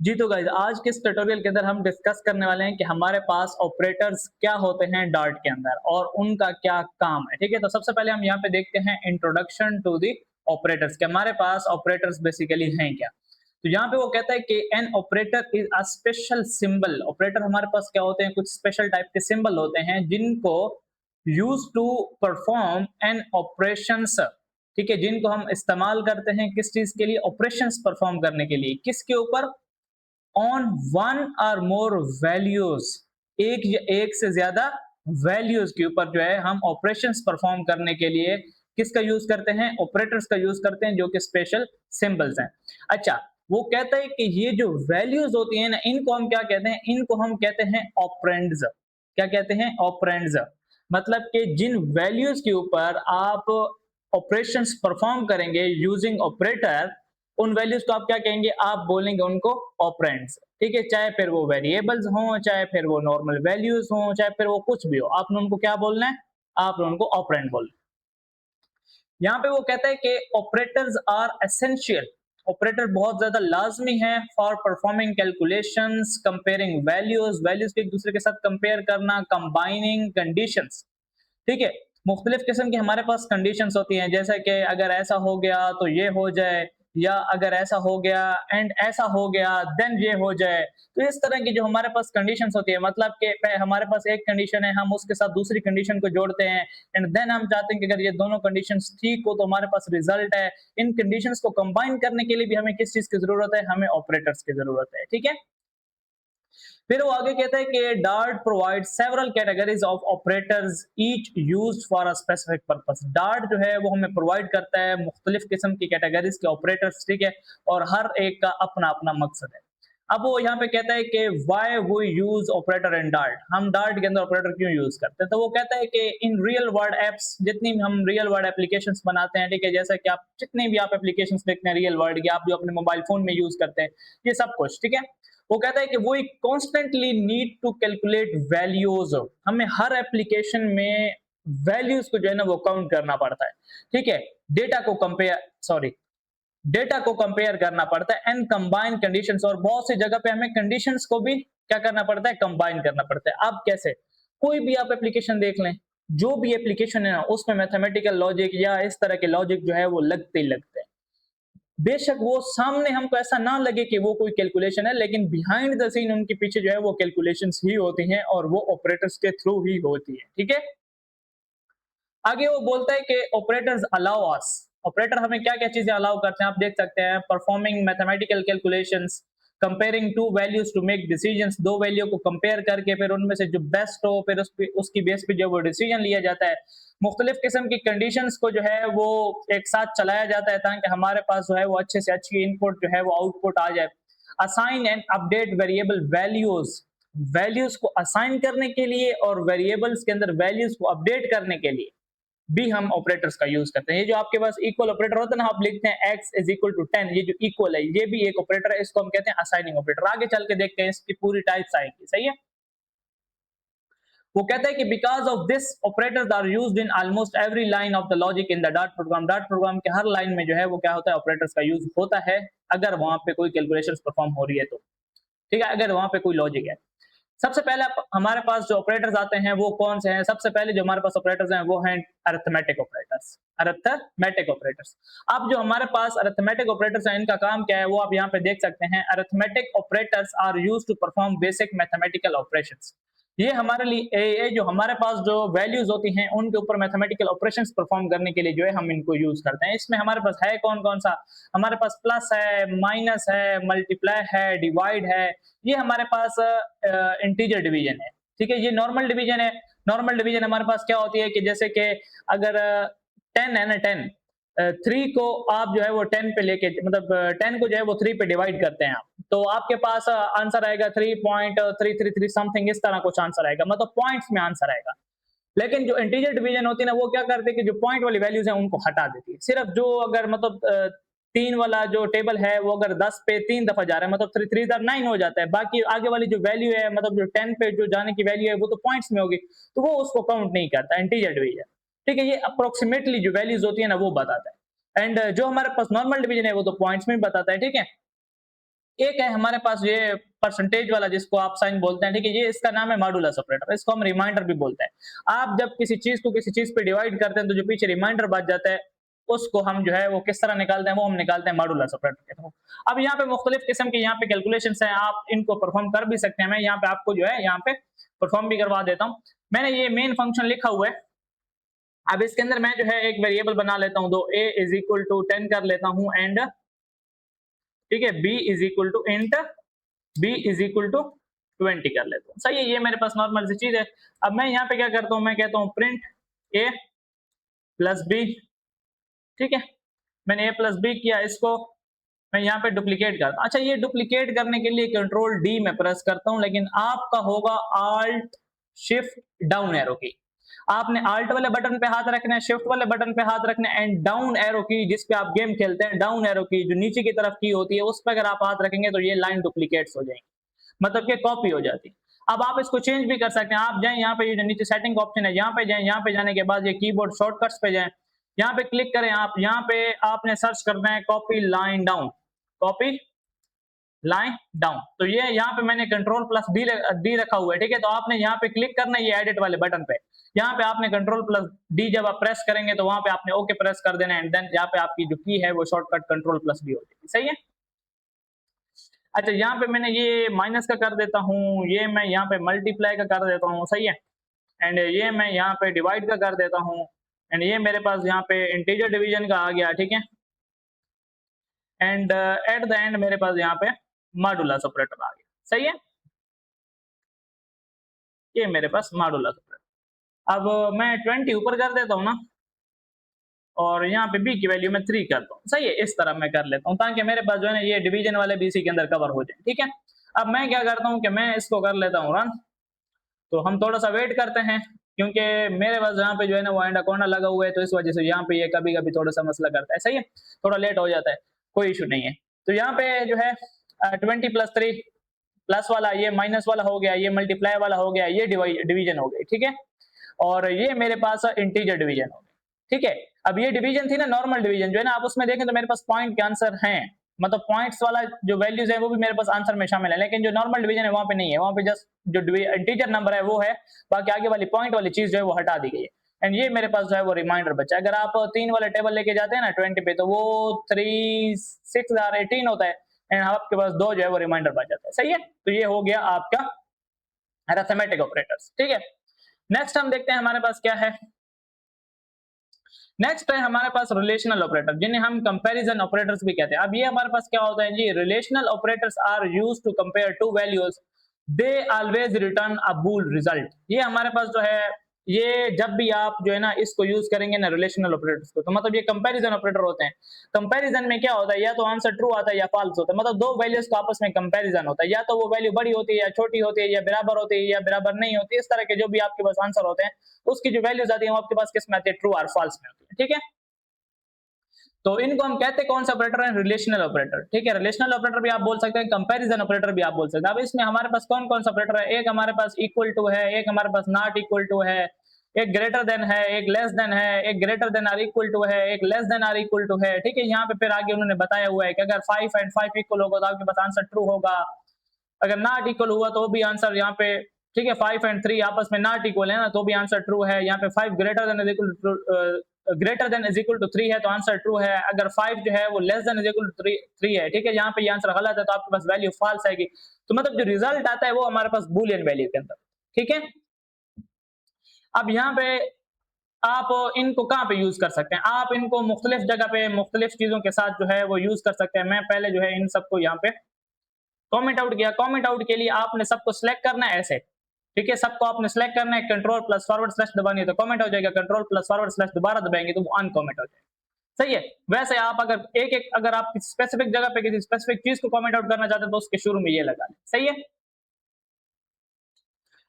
जी तो गाइस आज के इस ट्यूटोरियल के अंदर हम डिस्कस करने वाले हैं कि हमारे पास ऑपरेटर्स क्या होते हैं डार्ट के अंदर और उनका क्या काम है। ठीक है, तो सबसे पहले हम यहाँ पे देखते हैं इंट्रोडक्शन टू दी ऑपरेटर्स, कि हमारे पास ऑपरेटर्स बेसिकली हैं क्या। तो यहाँ पे वो कहता है कि an operator is a special symbol. Operator हमारे पास क्या होते हैं, कुछ स्पेशल टाइप के सिंबल होते हैं जिनको use to perform an operations. ठीक है, जिनको हम इस्तेमाल करते हैं किस चीज के लिए, ऑपरेशंस परफॉर्म करने के लिए। किसके ऊपर? ऑन वन और मोर वैल्यूज, एक या एक से ज्यादा वैल्यूज के ऊपर जो है हम ऑपरेशंस परफॉर्म करने के लिए किसका यूज करते हैं, ऑपरेटर्स का यूज करते हैं, जो कि स्पेशल सिंबल्स हैं। अच्छा, वो कहता है कि ये जो वैल्यूज होती है ना, इनको हम क्या कहते हैं, इनको हम कहते हैं ऑपरेंड्स। क्या कहते हैं? ऑपरेंड्स। मतलब कि जिन वैल्यूज के ऊपर आप ऑपरेशंस परफॉर्म करेंगे यूजिंग ऑपरेटर, उन वैल्यूज को आप क्या कहेंगे, आप बोलेंगे उनको ऑपरेंड्स। ठीक है, चाहे फिर वो वेरिएबल्स हों, चाहे फिर वो नॉर्मल वैल्यूज हों, चाहे फिर वो कुछ भी हो, आपने उनको क्या बोलना है, आपने उनको ऑपरेंड बोलना है। यहाँ पे वो कहता है कि ऑपरेटर्स आर एसेंशियल। ऑपरेटर बहुत ज्यादा लाजमी है for performing calculations, comparing values, values को एक दूसरे के साथ कंपेयर करना, कंबाइनिंग कंडीशंस। ठीक है, मुख्तलिफ किस्म की हमारे पास कंडीशंस होती हैं, जैसे कि अगर ऐसा हो गया तो ये हो जाए, या अगर ऐसा हो गया एंड ऐसा हो गया देन ये हो जाए। तो इस तरह की जो हमारे पास कंडीशंस होती है, मतलब कि हमारे पास एक कंडीशन है, हम उसके साथ दूसरी कंडीशन को जोड़ते हैं एंड देन हम चाहते हैं कि अगर ये दोनों कंडीशंस ठीक हो तो हमारे पास रिजल्ट है। इन कंडीशंस को कंबाइन करने के लिए भी हमें किस चीज की जरूरत है, हमें ऑपरेटर्स की जरूरत है। ठीक है, फिर वो आगे कहता है कि dart provide several categories of operators each used for a specific purpose. Dart जो है वो हमें प्रोवाइड करता है मुख्तलिफ किस्म की कैटेगरीज के ऑपरेटर्स। ठीक है, और हर एक का अपना अपना मकसद है। अब वो यहाँ पे कहता है कि why we use operator in Dart, हम डार्ट के अंदर ऑपरेटर क्यों यूज करते हैं। तो वो कहता है कि इन रियल वर्ल्ड एप्स, जितनी भी हम रियल वर्ल्ड एप्लीकेशंस बनाते हैं, ठीक है, जैसा कि आप जितने भी आप एप्लीकेशंस देखते हैं रियल वर्ल्ड की, आप जो अपने मोबाइल फोन में यूज करते हैं, ये सब कुछ, ठीक है, वो कहता है कि वो constantly need to calculate values. हमें हर एप्लीकेशन में वैल्यूज को जो है ना वो काउंट करना पड़ता है। ठीक है, डेटा को कंपेयर सॉरी डेटा को कंपेयर करना पड़ता है एंड कंबाइन कंडीशंस, और बहुत सी जगह पे हमें कंडीशंस को भी क्या करना पड़ता है, कंबाइन करना पड़ता है। अब कैसे? कोई भी आप एप्लीकेशन देख लें, जो भी एप्लीकेशन है ना, उसमें मैथमेटिकल लॉजिक या इस तरह के लॉजिक जो है वो लगते ही लगते हैं। बेशक वो सामने हमको ऐसा ना लगे कि वो कोई कैलकुलेशन है, लेकिन बिहाइंड द सीन उनके पीछे जो है वो कैलकुलेशंस ही होती हैं और वो ऑपरेटर्स के थ्रू ही होती है। ठीक है, आगे वो बोलता है कि ऑपरेटर्स अलाउ अस, ऑपरेटर हमें क्या क्या चीजें अलाउ करते हैं, आप देख सकते हैं, performing mathematical calculations, comparing two values to make decisions, दो वैल्यू को कंपेयर करके फिर उनमें से जो बेस्ट हो फिर उसकी बेस पे जो वो डिसीजन लिया जाता है। मुख्तलिफ किस्म की कंडीशंस को जो है वो एक साथ चलाया जाता है ताकि हमारे पास जो है वो अच्छे से अच्छी इनपुट जो है वो आउटपुट आ जाए। Assign and update variable values, values को असाइन करने के लिए और वेरिएबल्स के अंदर वैल्यूज को अपडेट करने के लिए भी हम ऑपरेटर्स का यूज करते हैं। ये जो आपके पास इक्वल ऑपरेटर होता है ना, आप लिखते हैं x इज इक्वल टू 10, ये जो इक्वल है ये भी एक ऑपरेटर है, इसको हम कहते हैं असाइनिंग ऑपरेटर। आगे चल के देखते हैं इसकी पूरी टाइप्स आएगी। सही है, वो कहता है कि because of this operators are used in almost every line of the logic in the Dart program. Dart program के हर लाइन में जो है वो क्या होता है, ऑपरेटर्स का यूज होता है अगर वहां पे कोई कैलकुलेशंस परफॉर्म हो रही है तो। ठीक है, अगर वहां पे कोई लॉजिक है। सबसे पहले हमारे पास जो ऑपरेटर्स आते हैं वो कौन से हैं? सबसे पहले जो हमारे पास ऑपरेटर्स हैं वो हैं अरिथमेटिक ऑपरेटर्स। अरिथमेटिक ऑपरेटर्स, अब जो हमारे पास अरिथमेटिक ऑपरेटर्स हैं इनका काम क्या है वो आप यहाँ पे देख सकते हैं। Arithmetic operators are used to perform basic mathematical operations. ये हमारे लिए ये जो हमारे पास जो वैल्यूज होती हैं उनके ऊपर मैथमेटिकल ऑपरेशंस परफॉर्म करने के लिए जो है हम इनको यूज करते हैं। इसमें हमारे पास है कौन कौन सा? हमारे पास प्लस है, माइनस है, मल्टीप्लाई है, डिवाइड है। ये हमारे पास इंटीजर डिवीजन है। ठीक है, ये नॉर्मल डिवीजन है। नॉर्मल डिवीजन हमारे पास क्या होती है कि जैसे कि अगर 10 है ना, 10 3 को आप जो है वो 10 पे लेके, मतलब 10 को जो है वो 3 पे डिवाइड करते हैं आप, तो आपके पास आंसर आएगा 3.333 समथिंग, इस तरह कुछ आंसर आएगा, मतलब पॉइंट्स में आंसर आएगा। लेकिन जो इंटीजर डिवीजन होती है ना, वो क्या करते हैं कि जो पॉइंट वाली वैल्यूज है उनको हटा देती है। सिर्फ जो अगर मतलब 3 वाला जो टेबल है वो अगर 10 पे 3 दफा जा रहा है, मतलब 3 3 9 हो जाता है, बाकी आगे वाली जो वैल्यू है, मतलब जो 10 पे जो जाने की वैल्यू है वो तो पॉइंट्स में होगी, तो वो उसको काउंट नहीं करता इंटीजर डिवीजन। ठीक है, ये अप्रोक्सीमेटली जो वैल्यूज होती है ना वो बताता है। एंड जो हमारे पास नॉर्मल डिवीजन है वो तो पॉइंट्स में बताता है। ठीक है, एक है हमारे पास ये परसेंटेज वाला जिसको आप साइन बोलते हैं, ठीक है, ये इसका नाम है मॉडुलस ऑपरेटर, इसको हम रिमाइंडर भी बोलते हैं। आप जब किसी चीज को किसी चीज पे डिवाइड करते हैं तो जो पीछे रिमाइंडर बच जाता है उसको हम जो है वो किस तरह निकालते हैं, वो हम निकालते हैं मॉडुलस ऑपरेटर के थ्रू। अब यहाँ पे मुख्तलिफ किस्म के यहाँ पे कैलकुलेशंस हैं, आप इनको परफॉर्म कर भी सकते हैं। मैं यहाँ पे आपको जो है यहाँ पे परफॉर्म भी करवा देता हूँ। मैंने ये मेन फंक्शन लिखा हुआ है। अब इसके अंदर मैं जो है एक वेरिएबल बना लेता हूँ, दो a इज इक्वल टू 10 कर लेता हूँ एंड ठीक है b is equal to int b is equal to 20 कर लेता हूँ। सही है, ये मेरे पास नॉर्मल सी चीज है। अब मैं यहाँ पे क्या करता हूँ, मैं कहता हूँ प्रिंट a प्लस b, ठीक है, मैंने a प्लस b किया, इसको मैं यहाँ पे डुप्लीकेट करता हूँ। अच्छा, ये डुप्लीकेट करने के लिए कंट्रोल डी में प्रेस करता हूँ, लेकिन आपका होगा आल्ट शिफ्ट डाउन एरो की। आपने आल्ट वाले बटन पे हाथ रखना है, शिफ्ट वाले बटन पे हाथ रखना है एंड डाउन एरो की जिस पे आप गेम खेलते हैं, डाउन एरो की जो नीचे की तरफ की होती है उस पर अगर आप हाथ रखेंगे तो ये लाइन डुप्लीकेट्स हो जाएंगी, मतलब कि कॉपी हो जाती है। अब आप इसको चेंज भी कर सकते हैं। आप जाएं यहाँ पे, ये जो नीचे सेटिंग ऑप्शन है यहाँ पे जाएं, यहाँ पे जाने के बाद ये कीबोर्ड शॉर्टकट्स पे जाएं, यहाँ पे क्लिक करें। आप यहाँ पे आपने सर्च करना है copy line down, copy line down. तो ये यहाँ पे मैंने कंट्रोल प्लस डी रखा हुआ है, ठीक है। तो आपने यहाँ पे क्लिक करना है ये एडिट वाले बटन पे, यहाँ पे आपने कंट्रोल प्लस डी जब आप प्रेस करेंगे तो वहां पे आपने ओके प्रेस कर देना एंड देन यहाँ पे आपकी जो की है वो शॉर्टकट कंट्रोल प्लस डी हो जाएगी। सही है। अच्छा, यहाँ पे मैंने ये माइनस का कर देता हूँ, ये मैं यहाँ पे मल्टीप्लाई का कर देता हूँ, सही है, एंड ये मैं यहाँ पे डिवाइड का कर देता हूँ एंड ये मेरे पास यहाँ पे इंटीजर डिवीजन का आ गया, ठीक है, एंड एट द एंड मेरे पास यहाँ पे मॉडुलस ऑपरेटर आ गया। सही है, ये मेरे पास मॉडुलस ऑपरेटर। अब मैं 20 ऊपर कर देता हूँ ना, और यहाँ पे b की वैल्यू मैं 3 करता हूँ। सही है, इस तरह मैं कर लेता हूँ ताकि मेरे पास जो है ना ये डिवीजन वाले बीसी के अंदर कवर हो जाए, ठीक है। अब मैं क्या करता हूँ कि मैं इसको कर लेता हूँ रन। तो हम थोड़ा सा वेट करते हैं क्योंकि मेरे पास यहाँ पे जो है ना वो एंडाकोंडा लगा हुआ है, तो इस वजह से यहाँ पे ये कभी कभी थोड़ा सा मसला करता है। सही है, थोड़ा लेट हो जाता है, कोई इशू नहीं है। तो यहाँ पे जो है 20 प्लस 3 प्लस वाला, ये माइनस वाला हो गया, ये मल्टीप्लाई वाला हो गया, ये डिवीजन हो गई, ठीक है। और ये मेरे पास इंटीजर डिवीजन हो गई, ठीक है। अब ये डिवीजन थी ना, नॉर्मल डिवीजन जो है ना, आप उसमें देखें तो मेरे पास पॉइंट के आंसर हैं, मतलब पॉइंट्स वाला जो वैल्यूज है वो भी मेरे पास आंसर में शामिल है, लेकिन जो नॉर्मल डिवीजन है वहां पे नहीं है, वहां पे जस्ट जो इंटीजर नंबर है वो है, बाकी आगे वाली पॉइंट वाली चीज जो है वो हटा दी गई है। एंड ये मेरे पास जो है वो रिमाइंडर बचा। अगर आप 3 वाले टेबल लेके जाते हैं ना 20 पे, तो वो 3 6 और 18 होता है एंड आपके पास 2 जो है वो रिमाइंडर बच जाता है। सही है, तो ये हो गया आपका अरिथमेटिक ऑपरेटर्स, ठीक है। नेक्स्ट हम देखते हैं हमारे पास क्या है। नेक्स्ट है हमारे पास रिलेशनल ऑपरेटर, जिन्हें हम कंपैरिजन ऑपरेटर्स भी कहते हैं। अब ये हमारे पास क्या होता है जी, relational operators are used to compare two values, they always return a bool result. ये हमारे पास जो है, ये जब भी आप जो है ना इसको यूज करेंगे ना रिलेशनल ऑपरेटर्स को, तो मतलब ये कंपैरिजन ऑपरेटर होते हैं। कंपैरिजन में क्या होता है, या तो आंसर ट्रू आता है या फॉल्स होता है, मतलब दो वैल्यूज का आपस में कंपैरिजन होता है, या तो वो वैल्यू बड़ी होती है या छोटी होती है, या बराबर होती है या बराबर नहीं होती। इस तरह के जो भी आपके पास आंसर होते हैं उसकी जो वैल्यूज आती है वो आपके पास किस में आती है, ट्रू और फॉल्स में होती है, ठीक है। तो इनको हम कहते हैं कौन सा ऑपरेटर है, रिलेशनल ऑपरेटर, ठीक है। रिलेशनल ऑपरेटर भी आप बोल सकते हैं, कंपैरिजन ऑपरेटर भी आप बोल सकते हैं। अब इसमें हमारे पास कौन कौन सा ऑपरेटर है, एक हमारे पास इक्वल टू है, एक हमारे पास नॉट इक्वल टू है, एक ग्रेटर देन है, एक लेस देन है, एक greater than or equal to है, एक less than or equal to है, ठीक है। यहाँ पे फिर आगे उन्होंने बताया हुआ है कि अगर 5 एंड 5 इक्वल होगा तो आपके पास आंसर ट्रू होगा, अगर नॉट इक्वल हुआ तो भी आंसर यहाँ पे, ठीक है, 5 एंड 3 आपस में नॉट इक्वल है ना, तो भी आंसर ट्रू है। यहाँ पे 5 greater than is equal greater than is equal to 3 है तो आंसर ट्रू है। अगर 5 जो है वो less than is equal to 3 है, ठीक है, यहाँ पे ये आंसर गलत है तो आपके पास वैल्यू फॉल्स आएगी। तो मतलब जो रिजल्ट आता है वो हमारे पास बूलियन वैल्यू के अंदर, ठीक है। अब यहाँ पे आप इनको कहाँ पे यूज कर सकते हैं, आप इनको मुख्तलिफ जगह पे मुख्तलिफ चीजों के साथ जो है वो यूज कर सकते हैं। मैं पहले जो है इन सबको यहाँ पे कमेंट आउट किया। कमेंट आउट के लिए आपने सबको सिलेक्ट करना है ऐसे, ठीक है, सबको आपने सिलेक्ट करना है, कंट्रोल प्लस फॉरवर्ड स्लैश दबानी है तो कमेंट हो जाएगा, कंट्रोल प्लस फॉरवर्ड स्लैश दोबारा दबाएंगे तो वो अनकमेंट हो जाएगा। सही है। वैसे आप अगर एक एक अगर आप किसी स्पेसिफिक जगह पे किसी स्पेसिफिक चीज को कमेंट आउट करना चाहते हैं तो उसके शुरू में ये लगा लें। सही है।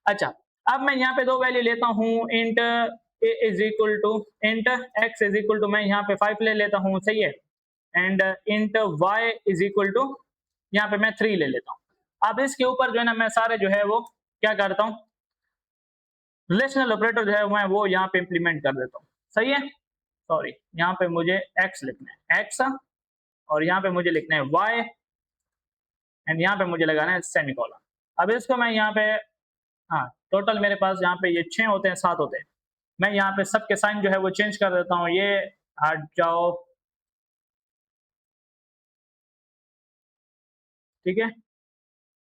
अच्छा, अब मैं यहाँ पे दो वैल्यू लेता हूँ, int a is equal to int x is equal to, मैं यहाँ पे 5 ले लेता हूँ, सही है, and int y is equal to यहाँ पे मैं 3 ले लेता हूँ। अब इसके ऊपर जो है ना मैं सारे जो है वो क्या करता हूँ, रिलेशनल ऑपरेटर जो है मैं वो यहाँ पे इंप्लीमेंट कर देता हूँ। सही है, सॉरी यहाँ पे मुझे एक्स लिखना है, एक्स, और यहाँ पे मुझे लिखना है वाई, एंड यहाँ पे मुझे लगाना है सेमीकोलन। अब इसको मैं यहाँ पे, हाँ, टोटल मेरे पास यहाँ पे ये 6 होते हैं, 7 होते हैं। मैं यहाँ पे सबके साइन जो है वो चेंज कर देता हूँ, ये हट जाओ, ठीक है?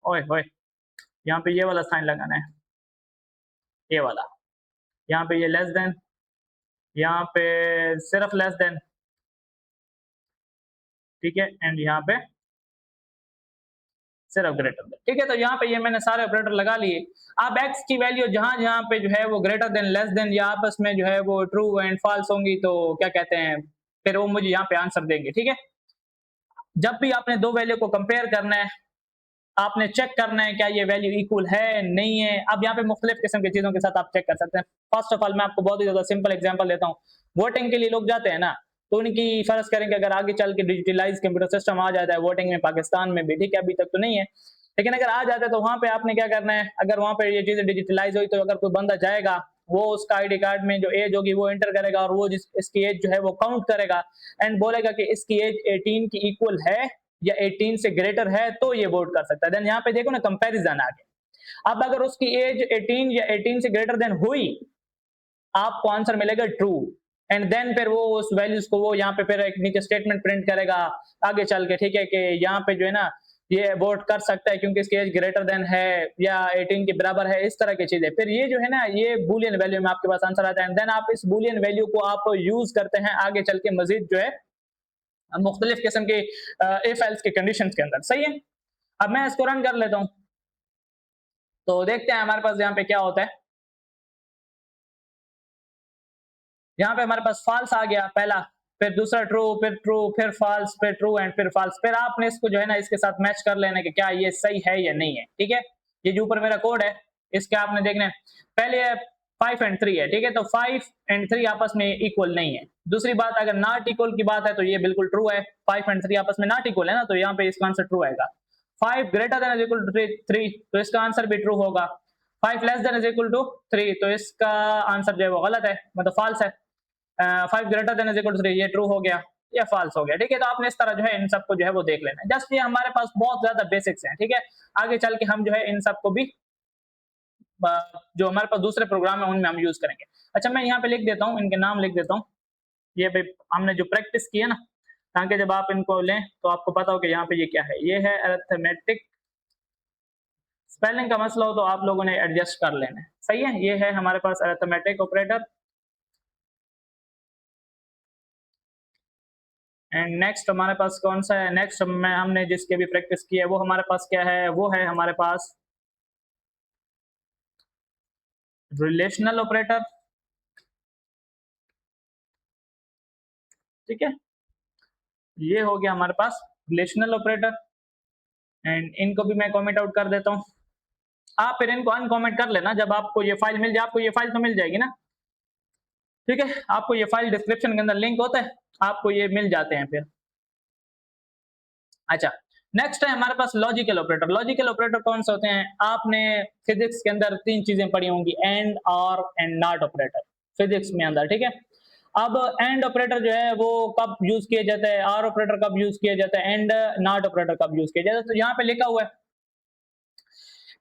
ओए होए! यहाँ पे ये वाला साइन लगाना है, ये वाला। यहाँ पे ये लेस देन, यहाँ पे सिर्फ लेस देन, ठीक है? एंड यहाँ पे सिर्फ ग्रेटर देन, ठीक है? तो यहाँ पे ये मैंने सारे ऑपरेटर लगा लिए। अब x की वैल्यू जहाँ-जहाँ पे जो है वो ग्रेटर देन, लेस देन या आपस में जो है वो ट्रू एंड फॉल्स होंगी, तो क्या कहते हैं, फिर वो मुझे यहाँ पे आंसर देंगे, ठीक है? जब भी आपने 2 वैल्यू को कंपेयर करना है, आपने चेक करना है क्या ये वैल्यू इक्वल है, नहीं है। अब यहाँ पे मुख्तलिफ किस्म की चीज़ों के साथ आप चेक कर सकते हैं। फर्स्ट ऑफ ऑल मैं आपको बहुत ही ज़्यादा सिंपल एग्जांपल देता हूँ। वोटिंग के लिए लोग जाते हैं ना, तो उनकी फ़र्ज़ करें कि अगर आगे चल के डिजिटलाइज़ कंप्यूटर सिस्टम आ जाता है वोटिंग में पाकिस्तान में भी, ठीक है, अभी तक तो नहीं है। लेकिन अगर आ जाता है तो वहाँ पे आपने क्या करना है, अगर वहाँ पे ये चीज़ें डिजिटलाइज़ हुई तो अगर कोई बंदा जाएगा, वो उसका आईडी कार्ड में जो एज होगी वो एंटर करेगा और वो इसकी एज जो है वो काउंट करेगा एंड बोलेगा कि इसकी एज 18 की इक्वल है या 18 से ग्रेटर है तो ये वोट कर सकता है। देन यहाँ पे देखो ना कंपैरिजन आ गया। अब अगर उसकी एज 18 या 18 से ग्रेटर देन हुई, आपको आंसर मिलेगा ट्रू एंड देन फिर वो उस वैल्यूज को वो यहाँ पे फिर एक नीचे स्टेटमेंट प्रिंट करेगा आगे चल के, ठीक है, कि यहाँ पे जो है ना ये वोट कर सकता है क्योंकि इसकी एज ग्रेटर देन है या 18 के बराबर है, इस तरह की चीजें। फिर ये जो है ना ये बूलियन वैल्यू में आपके पास आंसर आता है। देन आप इस बूलियन वैल्यू को आप यूज करते हैं आगे चल के मजीद जो है मुख्तलिफ किस्म के इफ एल्स के कंडीशन के अंदर, सही है। अब मैं इसको रन कर लेता हूँ, तो देखते हैं हमारे पास यहाँ पे क्या होता है। यहाँ पे हमारे पास फॉल्स आ गया पहला, फिर दूसरा ट्रू, फिर फॉल्स, फिर ट्रू एंड फिर फॉल्स। फिर आपने इसको जो है ना इसके साथ मैच कर लेना कि क्या ये सही है या नहीं है, ठीक है। ये जो ऊपर मेरा कोड है इसके आपने देखना है, पहले 5 एंड 3 है, ठीक है, तो 5 एंड 3 आपस में इक्वल नहीं है। दूसरी बात, अगर नॉट इक्वल की बात है तो ये बिल्कुल ट्रू है, 5 एंड 3 आपस में नॉट इक्वल है ना, तो यहाँ पे इसका आंसर ट्रू आएगा। 5 ग्रेटर देन इक्वल टू 3 तो इसका आंसर भी ट्रू होगा। 5 लेस देन इक्वल टू 3 तो इसका आंसर जो है वो गलत है, मतलब फॉल्स है। 5 ग्रेटर देन इक्वल टू 3 ये ट्रू हो गया या फॉल्स हो गया, ठीक है। तो आपने इस तरह जो है इन सबको जो है वो देख लेना है। जस्ट ये हमारे पास बहुत ज्यादा बेसिक्स हैं, ठीक है। आगे चल के हम जो है इन सबको भी जो हमारे पास दूसरे प्रोग्राम है उनमें हम यूज करेंगे। अच्छा मैं यहाँ पे लिख देता हूँ, इनके नाम लिख देता हूँ। ये भाई हमने जो प्रैक्टिस की है ना, ताकि जब आप इनको लें तो आपको पता हो कि यहाँ पे ये क्या है। ये है अरिथमेटिक, स्पेलिंग का मसला हो तो आप लोगों ने एडजस्ट कर लेना है, सही है। ये है हमारे पास अरिथमेटिक ऑपरेटर एंड नेक्स्ट हमारे पास कौन सा है, नेक्स्ट में हमने जिसके भी प्रैक्टिस की है वो हमारे पास क्या है, वो है हमारे पास रिलेशनल ऑपरेटर, ठीक है। ये हो गया हमारे पास रिलेशनल ऑपरेटर एंड इनको भी मैं कमेंट आउट कर देता हूँ। आप फिर इनको अनकमेंट कर लेना जब आपको ये फाइल मिल जाए। आपको ये फाइल तो मिल जाएगी ना, ठीक है। आपको ये फाइल डिस्क्रिप्शन के अंदर लिंक होता है, आपको ये मिल जाते हैं फिर। अच्छा नेक्स्ट है हमारे पास लॉजिकल ऑपरेटर। लॉजिकल ऑपरेटर कौन से होते हैं, आपने फिजिक्स के अंदर 3 चीजें पढ़ी होंगी, एंड, और एंड नॉट ऑपरेटर, फिजिक्स में अंदर, ठीक है। अब एंड ऑपरेटर जो है वो कब यूज किया जाता है, आर ऑपरेटर कब यूज किया जाता है, एंड नॉट ऑपरेटर कब यूज किया जाता है। तो यहाँ पे लिखा हुआ है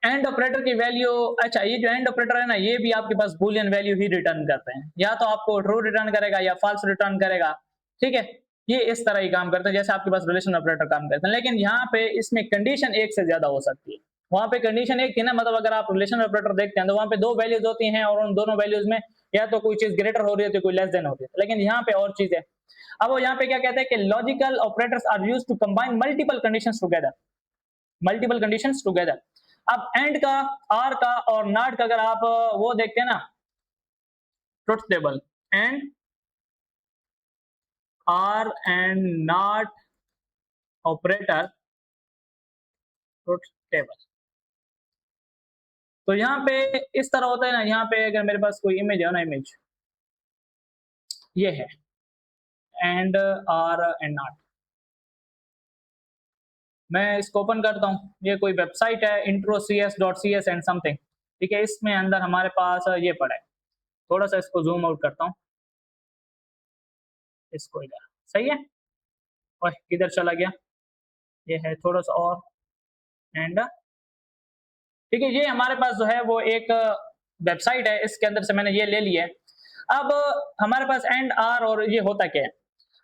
एंड ऑपरेटर की वैल्यू। अच्छा ये जो एंड ऑपरेटर है ना ये भी आपके पास बूलियन वैल्यू ही रिटर्न करते हैं, या तो आपको ट्रू रिटर्न करेगा या फॉल्स रिटर्न करेगा, ठीक है। ये इस तरह ही काम करते हैं जैसे आपके पास रिलेशन ऑपरेटर काम करते हैं। लेकिन यहाँ पे इसमें कंडीशन एक से ज्यादा हो सकती है। वहां पे कंडीशन एक थी ना, मतलब अगर आप रिलेशन ऑपरेटर देखते हैं तो वहां पे 2 वैल्यूज होती हैं और उन दोनों वैल्यूज में या तो कोई चीज ग्रेटर हो रही होती है, कोई लेस देन होती है। लेकिन यहाँ पे और चीज है। अब वो यहाँ पे क्या कहते हैं कि logical operators are used to combine multiple conditions together, multiple conditions together. अब एंड का, आर का और नॉट का अगर आप वो देखते हैं ना truth table, and, or and not operator truth table, तो यहाँ पे इस तरह होता है ना। यहाँ पे अगर मेरे पास कोई इमेज है ना, इमेज ये है एंड, आर एंड नॉट, मैं इसको ओपन करता हूँ। ये कोई वेबसाइट है इंट्रो cs.cs एंड समथिंग, ठीक है। इसमें अंदर हमारे पास ये पड़ा है। थोड़ा सा इसको जूम आउट करता हूँ, इसको इधर, सही है। और किधर चला गया, ये है थोड़ा सा और, एंड ठीक है, ये हमारे पास जो है वो एक वेबसाइट है, इसके अंदर से मैंने ये ले लिया है। अब हमारे पास एंड आर और ये होता क्या है?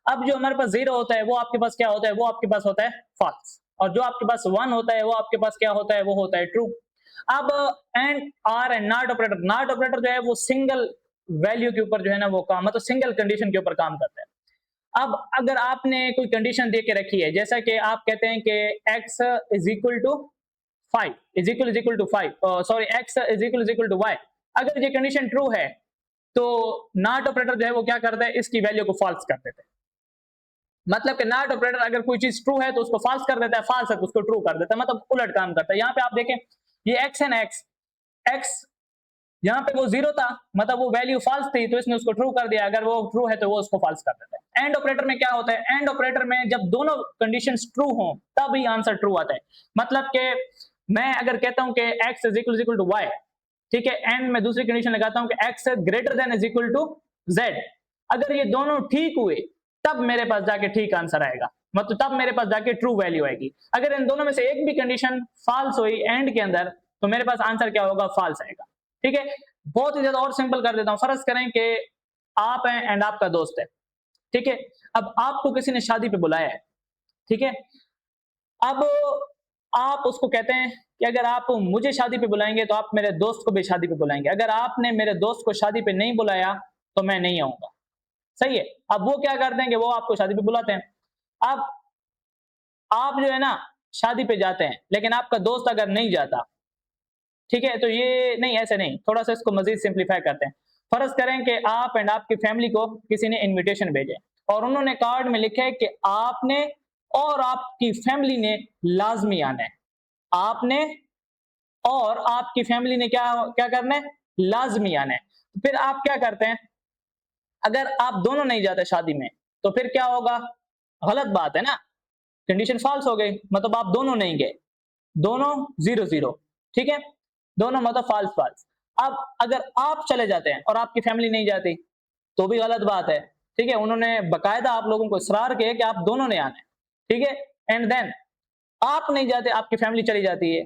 अब जो हमारे पास 0 होता है वो आपके पास क्या होता है? वो आपके पास होता है फॉल्स, और जो आपके पास 1 होता है वो आपके पास क्या होता है? वो होता है ट्रू। अब and or and not operator जो है वो सिंगल वैल्यू के ऊपर जो है ना वो काम, मतलब सिंगल कंडीशन के ऊपर काम करता है। अब अगर आपने कोई कंडीशन दे के रखी है, जैसा कि आप कहते हैं कि x is equal to 5 is equal to 5, sorry x is equal to y, अगर ये कंडीशन ट्रू है तो नॉट ऑपरेटर जो है वो क्या करता है? इसकी वैल्यू को फॉल्स कर देता है। मतलब कि नॉट ऑपरेटर अगर कोई चीज ट्रू है तो उसको फॉल्स कर देता है, फॉल्स है तो उसको ट्रू कर देता है, मतलब उलट काम करता है। यहाँ पे आप देखें, ये x है ना, x यहाँ पे वो 0 था, मतलब वो वैल्यू फॉल्स थी तो इसने उसको ट्रू कर दिया, अगर वो ट्रू है तो वो उसको फॉल्स कर देता है। एंड ऑपरेटर में क्या होता है? एंड ऑपरेटर में जब दोनों कंडीशंस ट्रू हो तब ही आंसर ट्रू आता है। मतलब कि मैं अगर कहता हूं कि x is equal to y, ठीक है, एंड मैं दूसरी कंडीशन लगाता हूं कि x greater than is equal to z, अगर ये दोनों ठीक हुए तब मेरे पास जाके ठीक आंसर आएगा, मतलब तब मेरे पास जाके ट्रू वैल्यू आएगी। अगर इन दोनों में से एक भी कंडीशन फॉल्स हुई एंड के अंदर तो मेरे पास आंसर क्या होगा? फॉल्स आएगा। ठीक है, बहुत ही ज्यादा और सिंपल कर देता हूं। फर्ज करें कि आप हैं एंड आपका दोस्त है, ठीक है, अब आपको किसी ने शादी पे बुलाया है, ठीक है, अब आप उसको कहते हैं कि अगर आप मुझे शादी पे बुलाएंगे तो आप मेरे दोस्त को भी शादी पे बुलाएंगे, अगर आपने मेरे दोस्त को शादी पे नहीं बुलाया तो मैं नहीं आऊंगा। सही है, अब वो क्या करते हैं कि वो आपको शादी पे बुलाते हैं। अब आप जो है ना शादी पे जाते हैं, लेकिन आपका दोस्त अगर नहीं जाता, ठीक है, तो ये नहीं, ऐसे नहीं, थोड़ा सा इसको मजीद सिंप्लीफाई करते हैं। फर्ज करें कि आप एंड आपकी फैमिली को किसी ने इनविटेशन भेजे और उन्होंने कार्ड में लिखा है कि आपने और आपकी फैमिली ने लाजमी आना है, आपने और आपकी फैमिली ने क्या क्या करना है? लाजमी आना है। तो फिर आप क्या करते हैं? अगर आप दोनों नहीं जाते शादी में तो फिर क्या होगा? गलत बात है ना, कंडीशन फॉल्स हो गई, मतलब आप दोनों नहीं गए, दोनों 0-0, ठीक है, दोनों मतलब फॉल्स फॉल्स। अब अगर आप चले जाते हैं और आपकी फैमिली नहीं जाती तो भी गलत बात है, ठीक है, उन्होंने बकायदा आप लोगों को इसरार किया कि आप दोनों ने आना है, ठीक है, एंड देन आप नहीं जाते, आपकी फैमिली चली जाती है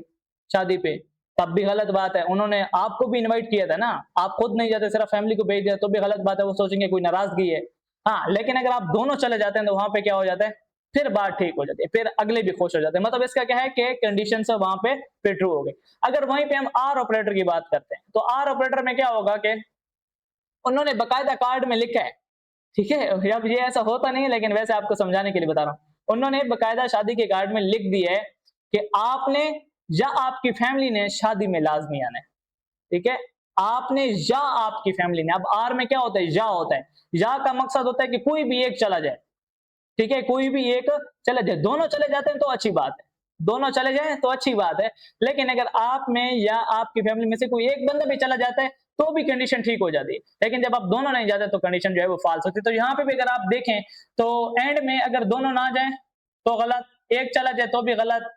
शादी पे, तब भी गलत बात है। उन्होंने आपको भी इनवाइट किया था ना, आप खुद नहीं जाते, सिर्फ फैमिली को भेज दिया तो भी गलत बात है, वो सोचेंगे कोई नाराजगी है। हाँ, लेकिन अगर आप दोनों चले जाते हैं तो वहां पे क्या हो जाता है? फिर बात ठीक हो जाती है, फिर अगले भी खुश हो जाते हैं। मतलब इसका क्या है कि कंडीशन से वहां पे फिर ट्रू हो गई। अगर वहीं पे हम आर ऑपरेटर की बात करते हैं तो आर ऑपरेटर में क्या होगा कि उन्होंने बकायदा कार्ड में लिखा है, ठीक है, अब ये ऐसा होता नहीं है लेकिन वैसे आपको समझाने के लिए बता रहा हूं, उन्होंने बकायदा शादी के कार्ड में लिख दिया है कि आपने या आपकी फैमिली ने शादी में लाजमी आना है, ठीक है, आपने या आपकी फैमिली ने। अब आर में क्या होता है? या होता है। या का मकसद होता है कि कोई भी एक चला जाए, ठीक है, कोई भी एक चले जाए, दोनों चले जाते हैं तो अच्छी बात है, दोनों चले जाए तो अच्छी बात है, लेकिन अगर आप में या आपकी फैमिली में से कोई एक बंदा भी चला जाता है तो भी कंडीशन ठीक हो जाती है, लेकिन जब आप दोनों नहीं जाते तो कंडीशन जो है वो फॉल्स होती है। तो यहाँ पे भी अगर आप देखें तो एंड में अगर दोनों ना जाए तो गलत, एक चला जाए तो भी गलत,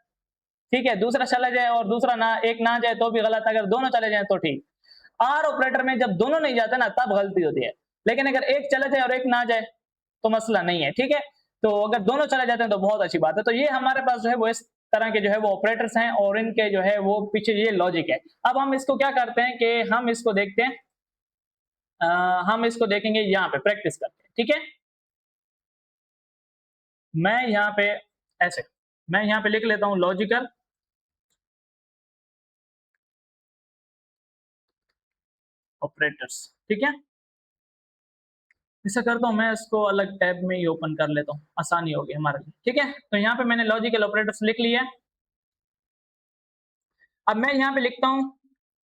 ठीक है, दूसरा चला जाए और दूसरा ना, एक ना जाए तो भी गलत, अगर दोनों चले जाए तो ठीक। आर ऑपरेटर में जब दोनों नहीं जाते ना तब गलती होती है, लेकिन अगर एक चले जाए और एक ना जाए तो मसला नहीं है, ठीक है, तो अगर दोनों चले जाते हैं तो बहुत अच्छी बात है। तो ये हमारे पास जो है वो इस तरह के जो है वो ऑपरेटर्स हैं और इनके जो है वो पीछे ये लॉजिक है। अब हम इसको क्या करते हैं कि हम इसको देखते हैं, हम इसको देखेंगे यहाँ पे प्रैक्टिस करते हैं, ठीक है, मैं यहाँ पे ऐसे मैं यहाँ पे लिख लेता हूँ लॉजिकल ऑपरेटर्स, ठीक है, ऐसा करता हूँ मैं इसको अलग टैब में ही ओपन कर लेता हूँ, आसानी होगी हमारे लिए, ठीक है। तो यहाँ पे मैंने लॉजिकल ऑपरेटर्स लिख लिया। अब मैं यहाँ पे लिखता हूँ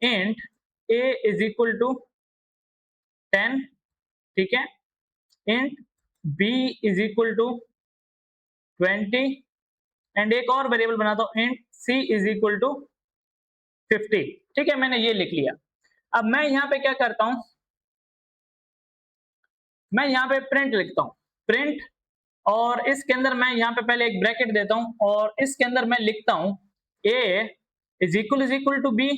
int a is equal to 10, ठीक है, int b is equal to 20 and एक और वेरिएबल बनाता हूँ int c is equal to 50, ठीक है, मैंने ये लिख लिया। अब मैं यहाँ पे क्या करता हूँ, मैं यहाँ पे प्रिंट लिखता हूँ, प्रिंट, और इसके अंदर मैं यहाँ पे पहले एक ब्रैकेट देता हूँ और इसके अंदर मैं लिखता हूँ a is equal to b,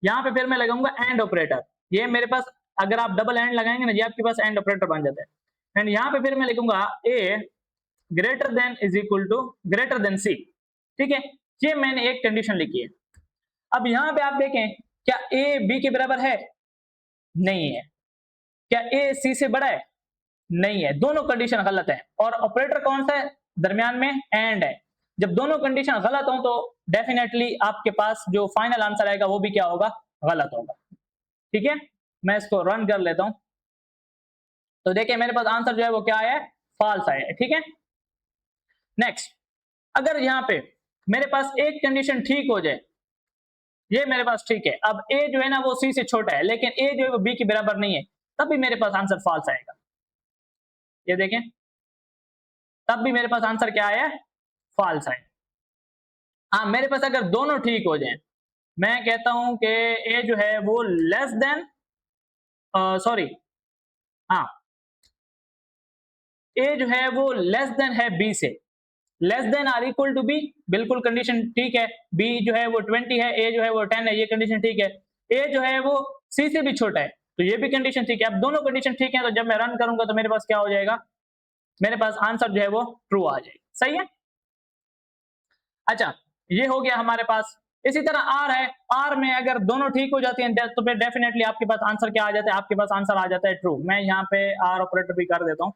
यहाँ पे फिर मैं लगाऊंगा एंड ऑपरेटर, ये मेरे पास अगर आप डबल एंड लगाएंगे ना ये आपके पास एंड ऑपरेटर बन जाता है। एंड यहाँ पे फिर मैं लिखूंगा a greater than is equal to greater than c, ठीक है, ये मैंने एक कंडीशन लिखी है। अब यहाँ पे आप देखें, क्या ए बी के बराबर है? नहीं है। क्या ए सी से बड़ा है? नहीं है। दोनों कंडीशन गलत है। और ऑपरेटर कौन सा है? दरमियान में एंड है। जब दोनों कंडीशन गलत हो तो डेफिनेटली आपके पास जो फाइनल आंसर आएगा वो भी क्या होगा? गलत होगा। ठीक है, मैं इसको रन कर लेता हूं। तो देखिए मेरे पास आंसर जो है वो क्या आया है? फॉल्स आया है। ठीक है, नेक्स्ट, अगर यहाँ पे मेरे पास एक कंडीशन ठीक हो जाए, ये मेरे पास ठीक है, अब ए जो है ना वो सी से छोटा है, लेकिन ए जो है वो बी के बराबर नहीं है, तब भी मेरे पास आंसर फॉल्स आएगा। ये देखें, तब भी मेरे पास आंसर क्या आया है? फॉल्स आया। हाँ, मेरे पास अगर दोनों ठीक हो जाएं, मैं कहता हूं कि ए जो है वो लेस देन सॉरी, हाँ, ए जो है वो लेस देन है बी से, less than or equal to b, बिल्कुल कंडीशन ठीक है। बी जो है वो 20 है, ए जो है वो 10 है, ये कंडीशन ठीक है। ए जो है वो सी से भी छोटा है, तो ये भी कंडीशन ठीक है। अब दोनों कंडीशन ठीक है, तो जब मैं रन करूंगा तो मेरे पास क्या हो जाएगा? मेरे पास आंसर जो है वो ट्रू आ जाएगा। सही है। अच्छा, ये हो गया हमारे पास। इसी तरह आर है, आर में अगर दोनों ठीक हो जाती हैं तो फिर डेफिनेटली आपके पास आंसर क्या आ जाता है? आपके पास आंसर आ जाता है ट्रू। मैं यहाँ पे आर ऑपरेटर भी कर देता हूँ।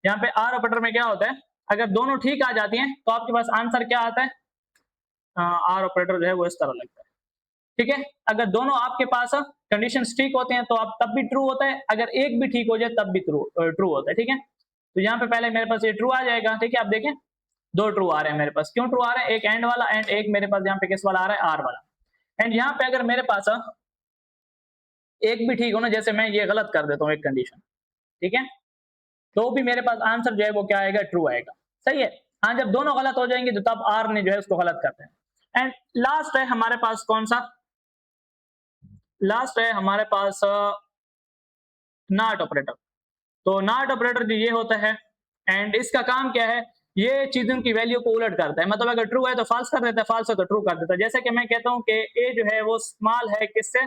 यहाँ पे आर ऑपरेटर में क्या होता है? अगर दोनों ठीक आ जाती हैं तो आपके पास आंसर क्या आता है? आर ऑपरेटर जो है वो इस तरह लगता है। ठीक है, अगर दोनों आपके पास कंडीशंस ठीक होते हैं तो आप तब भी ट्रू होता है, अगर एक भी ठीक हो जाए तब भी ट्रू होता है। ठीक है, तो यहाँ पे पहले मेरे पास ये ट्रू आ जाएगा। ठीक है, आप देखें दो ट्रू आ रहे हैं मेरे पास। क्यों ट्रू आ रहे हैं? एक एंड वाला एंड एक मेरे पास यहाँ पे किस वाला आ रहा है? आर वाला। एंड यहाँ पे अगर मेरे पास एक भी ठीक हो ना, जैसे मैं ये गलत कर देता हूँ एक कंडीशन, ठीक है, तो भी मेरे पास आंसर जो है वो क्या आएगा? ट्रू आएगा। सही है। हाँ, जब दोनों गलत हो जाएंगे तो तब आर ने जो है उसको गलत करते हैं। एंड लास्ट है हमारे पास कौन सा? लास्ट है हमारे पास नॉट ऑपरेटर। तो नॉट ऑपरेटर जो ये होता है, एंड इसका काम क्या है? ये चीजों की वैल्यू को उलट करता है। मतलब अगर ट्रू है तो फॉल्स कर देता है, फॉल्स है तो ट्रू कर देता है। जैसे कि मैं कहता हूं कि ए जो है वो स्मॉल है किससे?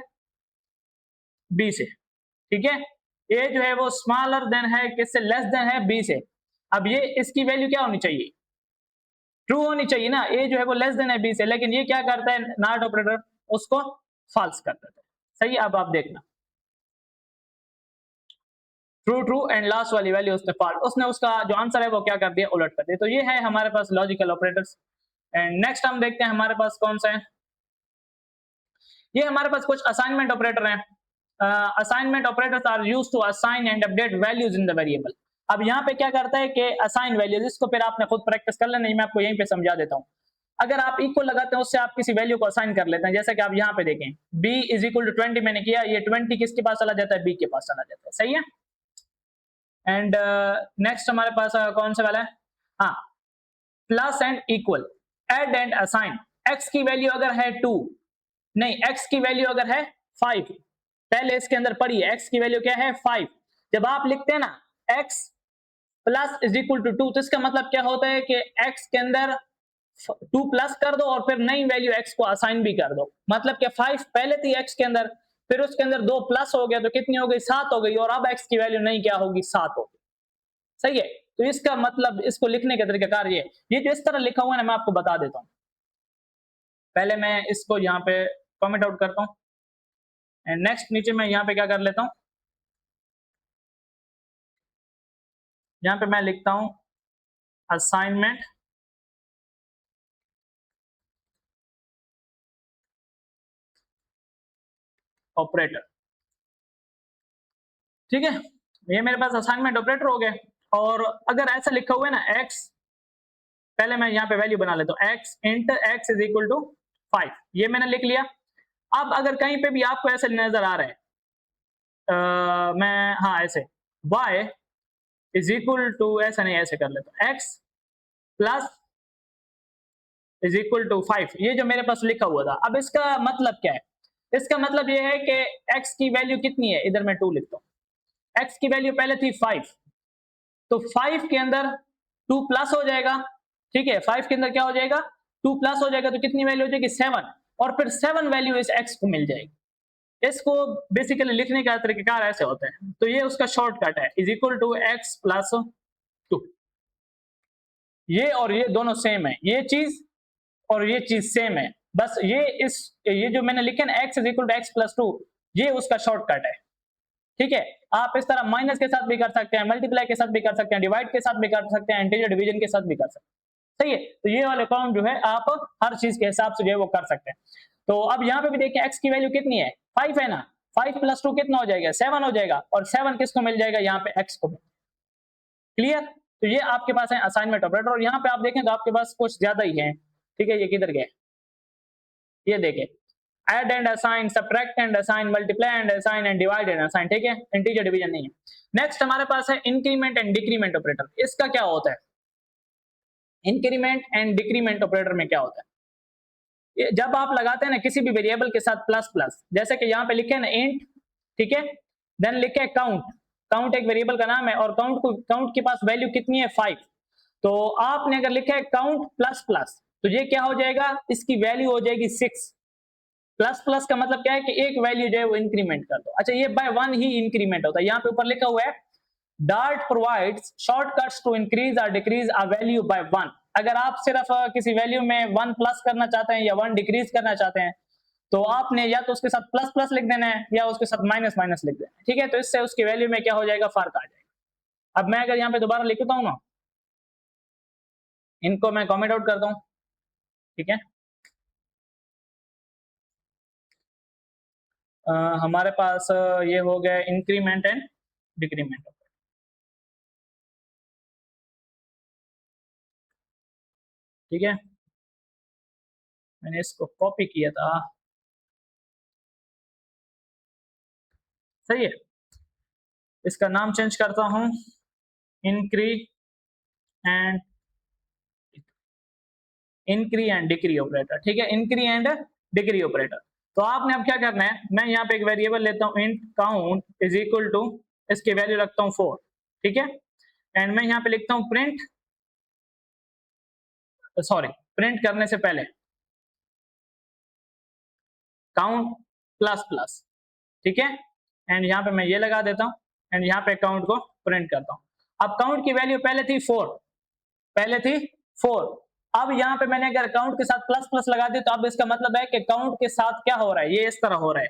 बी से। ठीक है, ए जो है वो स्मॉलर देन है किससे? लेस देन है बी से। अब ये इसकी वैल्यू क्या होनी चाहिए? ट्रू होनी चाहिए ना। ए जो है वो लेस देन है बी से, लेकिन ये क्या करता है नॉट ऑपरेटर? उसको फॉल्स कर देता है। सही है, अब आप देखना, ट्रू ट्रू एंड लास्ट वाली वैल्यू उसने फॉल्स, उसने उसका जो आंसर है वो क्या कर दिया? उलट कर दिया। तो ये है हमारे पास लॉजिकल ऑपरेटर्स। एंड नेक्स्ट हम देखते हैं हमारे पास कौन सा है। ये हमारे पास कुछ असाइनमेंट ऑपरेटर हैं। Assignment operators are used to assign and update values in the variable. अब यहाँ पे क्या करता है कि असाइन वैल्यूज, इसको फिर आपने खुद प्रैक्टिस कर लेना, मैं आपको यहीं पे समझा देता हूँ। अगर आप इक्वल लगाते हैं उससे आप किसी वैल्यू को असाइन कर लेते हैं। जैसे कि आप यहाँ पे देखें b इज इक्वल टू 20 मैंने किया, ये 20 किसके पास चला जाता है? b के पास चला जाता है। सही है। एंड नेक्स्ट हमारे पास कौन सा वाला है? हाँ, plus and equal, add and assign. x की वैल्यू अगर है 2, नहीं x की वैल्यू अगर है 5, पहले इसके अंदर पढ़िए x की वैल्यू क्या है? 5। जब आप लिखते हैं ना x plus is equal to 2, तो इसका मतलब क्या होता है कि x के अंदर 2 प्लस कर दो और फिर नई वैल्यू x को असाइन भी कर दो। मतलब कि 5 पहले थी x के अंदर, फिर उसके अंदर 2 प्लस हो गया तो कितनी हो गई? 7 हो गई, और अब x की वैल्यू नहीं क्या होगी? 7 होगी। सही है। तो इसका मतलब, इसको लिखने का तरीकाकार ये जो इस तरह लिखा हुआ है ना, मैं आपको बता देता हूं। पहले मैं इसको यहाँ पे कमेंट आउट करता हूँ, एंड नेक्स्ट नीचे मैं यहाँ पे क्या कर लेता हूँ, यहाँ पे मैं लिखता हूँ असाइनमेंट ऑपरेटर। ठीक है, ये मेरे पास असाइनमेंट ऑपरेटर हो गए। और अगर ऐसा लिखा हुआ है ना x, पहले मैं यहाँ पे वैल्यू बना लेता हूँ, x int x is equal to 5, ये मैंने लिख लिया। अब अगर कहीं पे भी आपको ऐसे नजर आ रहा है, मैं हाँ ऐसे y इज इक्वल टू, ऐसा नहीं ऐसे कर लेता हूँ, x plus is equal to 5, ये जो मेरे पास लिखा हुआ था। अब इसका मतलब क्या है? इसका मतलब ये है कि x की वैल्यू कितनी है? इधर मैं 2 लिखता हूँ। x की वैल्यू पहले थी 5, तो 5 के अंदर 2 प्लस हो जाएगा। ठीक है, 5 के अंदर क्या हो जाएगा? 2 प्लस हो जाएगा, तो कितनी वैल्यू हो जाएगी? 7, और फिर 7 वैल्यू इस x को मिल जाएगी। इसको बेसिकली लिखने का तरीकाकार ऐसे होता है, तो ये उसका शॉर्टकट है, is equal to x plus 2। ये और ये दोनों सेम है, ये चीज और ये चीज सेम है, बस ये जो मैंने लिखे ना x is equal to x plus two, ये उसका शॉर्टकट है। ठीक है, आप इस तरह माइनस के साथ भी कर सकते हैं, मल्टीप्लाई के साथ भी कर सकते हैं, डिवाइड के साथ भी कर सकते हैं, इंटीजर डिवीजन के साथ भी कर सकते हैं। सही है, तो ये वाले फॉर्म जो है आप हर चीज के हिसाब से जो है वो कर सकते हैं। तो अब यहाँ पे भी देखिए x की वैल्यू कितनी है, 5 है ना, 5 प्लस 2 कितना हो जाएगा, 7 हो जाएगा, और 7 किसको मिल जाएगा, यहाँ पे x को। क्लियर, तो ये आपके पास है असाइनमेंट ऑपरेटर, और यहाँ पे आप देखें तो आपके पास कुछ ज्यादा ही है। ठीक है, ये किधर गए, ये देखें, add and assign, subtract and assign, multiply and assign and divide and assign. ठीक है, इंटीजर डिवीजन नहीं है। नेक्स्ट हमारे पास है इंक्रीमेंट एंड डिक्रीमेंट ऑपरेटर। इसका क्या होता है, इंक्रीमेंट एंड डिक्रीमेंट ऑपरेटर में क्या होता है, जब आप लगाते हैं ना किसी भी वेरिएबल के साथ प्लस प्लस, जैसे कि यहाँ पे लिखे ना इंट, ठीक है, देन लिखे काउंट, काउंट एक वेरिएबल का नाम है, और काउंट के पास वैल्यू कितनी है, 5। तो आपने अगर लिखा है काउंट प्लस प्लस, तो ये क्या हो जाएगा, इसकी वैल्यू हो जाएगी 6। प्लस प्लस का मतलब क्या है कि एक वैल्यू जो है वो इंक्रीमेंट कर दो। अच्छा, ये बाय 1 ही इंक्रीमेंट होता है। यहाँ पे ऊपर लिखा हुआ है Dart provides shortcuts to increase और डिक्रीज अ वैल्यू बाय 1। अगर आप सिर्फ किसी वैल्यू में 1 प्लस करना चाहते हैं या 1 डिक्रीज करना चाहते हैं, तो आपने या तो उसके साथ प्लस प्लस लिख देना है या उसके साथ माइनस माइनस लिख देना है। ठीक है, तो इससे उसकी वैल्यू में क्या हो जाएगा, फर्क आ जाएगा। अब मैं अगर यहाँ पे दोबारा लिखता हूँ ना, इनको मैं कमेंट आउट करता हूँ। ठीक है, हमारे पास ये हो गया इंक्रीमेंट एंड डिक्रीमेंट। ठीक है, मैंने इसको कॉपी किया था। सही है, इसका नाम चेंज करता हूं, इंक्री एंड डिक्री ऑपरेटर। ठीक है, इंक्री एंड डिक्री ऑपरेटर। तो आपने अब क्या करना है, मैं यहाँ पे एक वेरिएबल लेता हूँ int count is equal to, इसकी वैल्यू रखता हूँ 4। ठीक है, एंड मैं यहाँ पे लिखता हूँ प्रिंट, सॉरी, प्रिंट करने से पहले काउंट प्लस प्लस। ठीक है, एंड यहाँ पे मैं ये लगा देता हूँ, एंड यहाँ पे काउंट को प्रिंट करता हूँ। अब काउंट की वैल्यू पहले थी 4, पहले थी 4। अब यहाँ पे मैंने अगर काउंट के साथ प्लस प्लस लगा दी, तो अब इसका मतलब है कि काउंट के साथ क्या हो रहा है, ये इस तरह हो रहा है,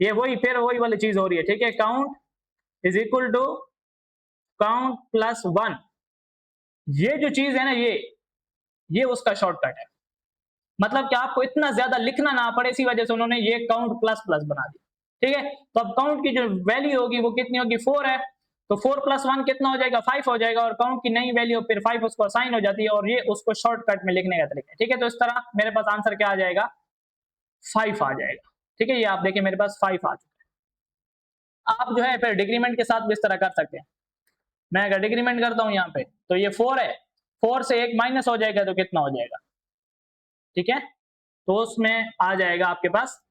ये वही वाली चीज हो रही है। ठीक है, count is equal to count plus 1। ये जो चीज है ना, ये उसका शॉर्टकट है, मतलब कि आपको इतना ज्यादा लिखना ना पड़े, इसी वजह से उन्होंने ये काउंट प्लस प्लस बना दिया। ठीक है, तो अब काउंट की जो वैल्यू होगी वो कितनी होगी, 4 है, तो 4 प्लस 1 कितना हो जाएगा, 5 हो जाएगा, और काउंट की नई वैल्यू फिर 5 उसको असाइन हो जाती है, और ये उसको शॉर्टकट में लिखने का तरीका है। ठीक है, तो इस तरह मेरे पास आंसर क्या आ जाएगा, 5 आ जाएगा। ठीक है, ये आप देखिए मेरे पास 5 आ चुका है। आप जो है फिर डिक्रीमेंट के साथ भी इस तरह कर सकते हैं। मैं अगर डिक्रीमेंट करता हूँ यहाँ पे, तो ये 4 है, 4 से एक माइनस हो जाएगा तो कितना हो जाएगा। ठीक है, तो उसमें आ जाएगा आपके पास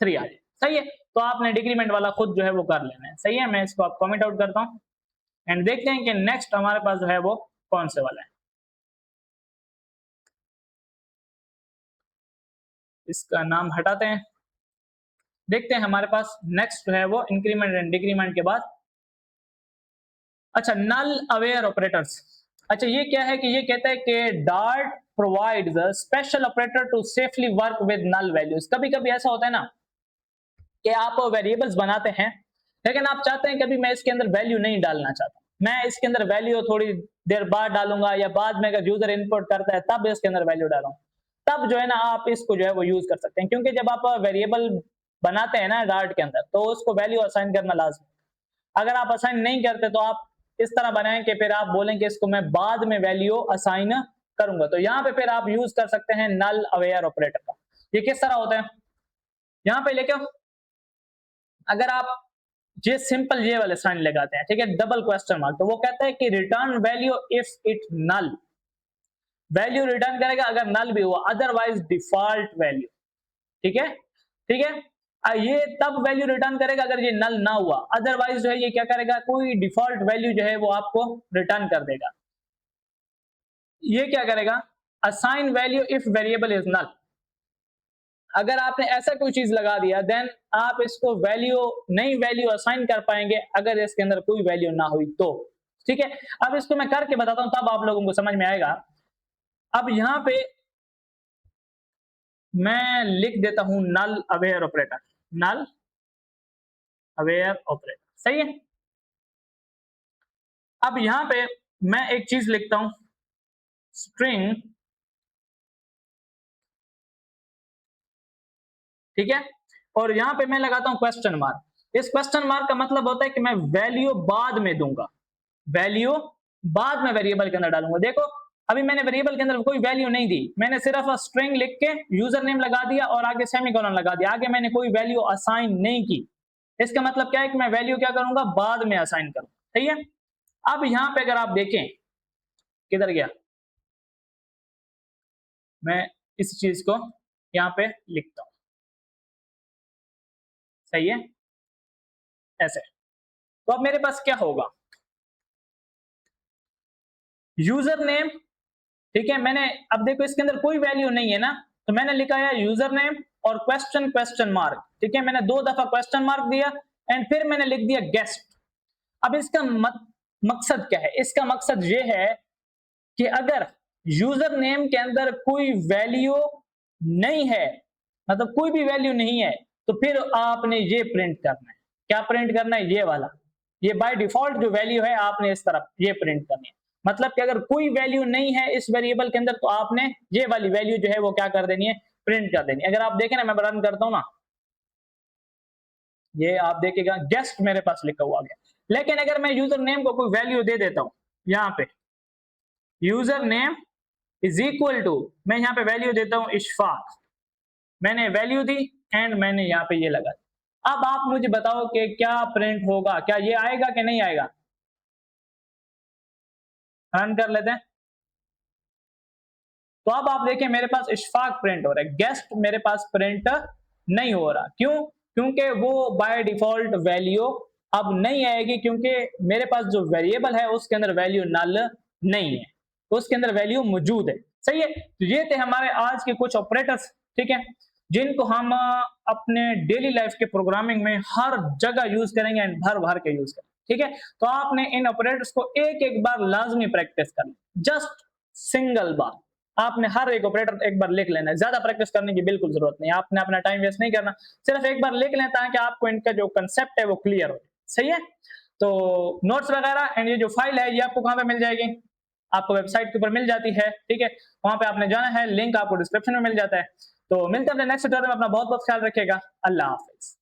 3 आ जाएगा। सही है, तो आपने डिक्रीमेंट वाला खुद जो है वो कर लेना है। सही है, मैं इसको आप कमेंट आउट करता हूँ, एंड देखते हैं कि नेक्स्ट हमारे पास जो है वो कौन से वाला है। इसका नाम हटाते हैं, देखते हैं हमारे पास नेक्स्ट जो है वो इंक्रीमेंट एंड डिक्रीमेंट के बाद। अच्छा, नल अवेयर ऑपरेटर्स। अच्छा, ये क्या है कि ये कहता है कि Dart provides a special operator to safely work with null values. कभी कभी ऐसा होता है ना कि आप वेरिएबल्स बनाते हैं, लेकिन आप चाहते हैं कभी मैं इसके अंदर वैल्यू नहीं डालना चाहता, मैं इसके अंदर वैल्यू थोड़ी देर बाद डालूंगा, या बाद में अगर यूजर इनपुट करता है तब इसके अंदर वैल्यू डालूंगा, तब जो है ना आप इसको जो है वो यूज कर सकते हैं। क्योंकि जब आप वेरिएबल बनाते हैं ना डार्ट के अंदर, तो उसको वैल्यू असाइन करना लाजमी। अगर आप असाइन नहीं करते तो आप इस तरह बनाएं कि फिर आप बोलें कि इसको मैं बाद में वैल्यू असाइन करूंगा, तो यहाँ पे फिर आप यूज कर सकते हैं नल अवेयर ऑपरेटर का। ये किस तरह होता है, यहाँ पे लेके अगर आप ये सिंपल ये वाले साइन लगाते हैं, ठीक है, डबल क्वेश्चन मार्क, तो वो कहता है कि return value if it null, value return करेगा अगर नल भी हुआ, अदरवाइज डिफॉल्ट वैल्यू। ठीक है, ठीक है, ये तब वैल्यू रिटर्न करेगा अगर ये नल ना हुआ, अदरवाइज जो है ये क्या करेगा, कोई डिफॉल्ट वैल्यू जो है वो आपको रिटर्न कर देगा। ये क्या करेगा, assign value if variable is null. अगर आपने ऐसा कोई चीज लगा दिया, देन आप इसको वैल्यू नई वैल्यू असाइन कर पाएंगे अगर इसके अंदर कोई वैल्यू ना हुई तो। ठीक है, अब इसको मैं करके बताता हूं तब आप लोगों को समझ में आएगा। अब यहाँ पे मैं लिख देता हूं नल अवेयर ऑपरेटर, नल अवेयर ऑपरेटर, सही है। अब यहां पे मैं एक चीज लिखता हूं, स्ट्रिंग, ठीक है, और यहां पे मैं लगाता हूं क्वेश्चन मार्क। इस क्वेश्चन मार्क का मतलब होता है कि मैं वैल्यू बाद में दूंगा, वैल्यू बाद में वेरिएबल के अंदर डालूंगा। देखो अभी मैंने वेरिएबल के अंदर कोई वैल्यू नहीं दी, मैंने सिर्फ स्ट्रिंग लिख के यूजर नेम लगा दिया और आगे सेमीकोलन लगा दिया, आगे मैंने कोई वैल्यू असाइन नहीं की। इसका मतलब क्या है कि मैं वैल्यू क्या करूंगा, बाद में असाइन करूंगा, सही है। अब यहां पे अगर आप देखें, किधर गया, मैं इस चीज को यहां पे लिखता हूं, सही है, ऐसे। तो अब मेरे पास क्या होगा, यूजर नेम, ठीक है, मैंने अब देखो इसके अंदर कोई वैल्यू नहीं है ना, तो मैंने लिखा है यूजर नेम और क्वेश्चन क्वेश्चन मार्क, ठीक है, मैंने 2 दफा क्वेश्चन मार्क दिया एंड फिर मैंने लिख दिया गेस्ट। अब इसका मकसद क्या है, इसका मकसद ये है कि अगर यूजर नेम के अंदर कोई वैल्यू नहीं है, मतलब कोई भी वैल्यू नहीं है, तो फिर आपने ये प्रिंट करना है, क्या प्रिंट करना है, ये वाला, ये बाय डिफॉल्ट जो वैल्यू है आपने इस तरफ ये प्रिंट करनी है। मतलब कि अगर कोई वैल्यू नहीं है इस वेरिएबल के अंदर तो आपने ये वाली वैल्यू जो है वो क्या कर देनी है, प्रिंट कर देनी है। अगर आप देखें ना, मैं रन करता हूं ना, ये आप देखिएगा गेस्ट मेरे पास लिखा हुआ गया, लेकिन अगर मैं यूजर नेम को कोई वैल्यू दे देता हूं, यहां पे user name is equal to, मैं यहां पे वैल्यू देता हूं इशफाक, मैंने वैल्यू दी एंड मैंने यहां पे ये लगा। अब आप मुझे बताओ कि क्या प्रिंट होगा, क्या ये आएगा कि नहीं आएगा, रन कर लेते हैं। तो अब आप देखिए मेरे पास इशफाक प्रिंट हो रहा है, गेस्ट मेरे पास प्रिंट नहीं हो रहा, क्यों, क्योंकि वो बाय डिफॉल्ट वैल्यू अब नहीं आएगी, क्योंकि मेरे पास जो वेरिएबल है उसके अंदर वैल्यू नल नहीं है, तो उसके अंदर वैल्यू मौजूद है, सही है। तो ये थे हमारे आज के कुछ ऑपरेटर्स, ठीक है, जिनको हम अपने डेली लाइफ के प्रोग्रामिंग में हर जगह यूज करेंगे एंड भर भर के यूज करेंगे, ठीक है। तो आपने इन ऑपरेटर्स को एक एक बार लाजमी प्रैक्टिस करनी, जस्ट सिंगल बार आपने हर एक ऑपरेटर एक बार लिख लेना है, ज्यादा प्रैक्टिस करने की बिल्कुल जरूरत नहीं, आपने अपना टाइम वेस्ट नहीं करना, सिर्फ एक बार लिख लें ताकि आपको इनका जो कंसेप्ट है वो क्लियर हो, सही है। तो नोट्स वगैरह एंड ये जो फाइल है ये आपको कहां पे मिल जाएगी, आपको वेबसाइट के ऊपर मिल जाती है, ठीक है, वहां पे आपने जाना है, लिंक आपको डिस्क्रिप्शन में मिल जाता है। तो मिलते हैं नेक्स्ट ट्यूटोरियल में, अपना बहुत बहुत ख्याल रखिएगा, अल्लाह हाफिज।